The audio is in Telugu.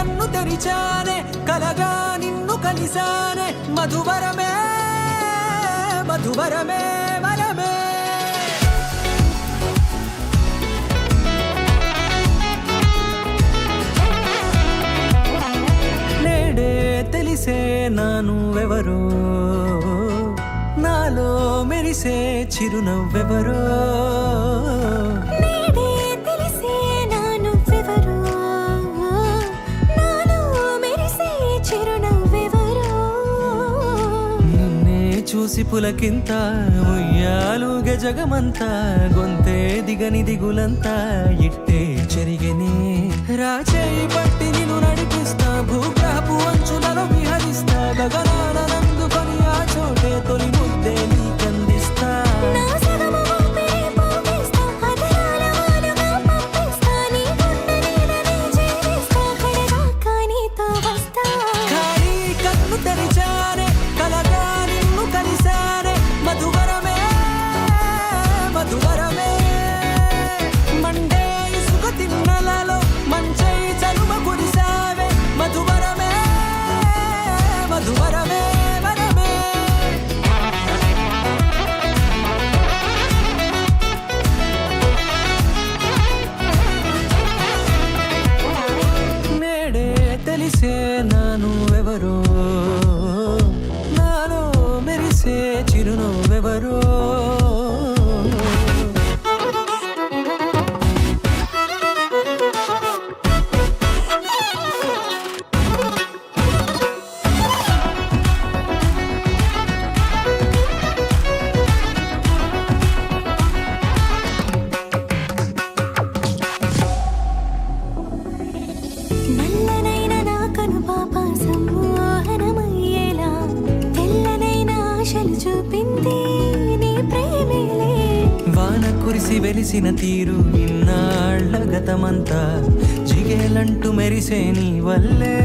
కన్ను తెరిచానే కలగా నిన్ను కలిసానే మధువరమే మధువరమే వరమే నేడే తెలిసే నానువెవరో నాలో మెరిసే చిరునవ్వెవరో చూసి పులకింత ఉయ్యాలుగ జగమంతా గొంతే దిగని దిగులంతా ఇట్టే చెరిగనే రాచేయి పట్టి నిన్ను నడిపిస్తా భూగ్రహపు అంచులలో విహరిస్తా గగనాన నందుకొని ఆ చోటే తొలి ముద్దే నీకందిస్తా ఖాళీ కన్ను తెరిచానే కలగా నిన్ను కలిసానే మధువరమే మధువరమే మండే ఇసుక తిన్నలలో మంచై చలుమ కురిసావే మధువరమే మధువరమే వరమే నేడే తెలిసే నానువెవరో నాలో మెరిసే చిరునవ్వెవరో నల్లనైన నా కనుపాప సమ్మోహనమయ్యేలా తెల్లనైన ఆశలు చూపింది నీ ప్రేమేలే వాన కురిసి వెలిసిన తీరు ఇన్నాళ్ల గతమంతా జిగేలంటూ మెరిసే నీ వల్లే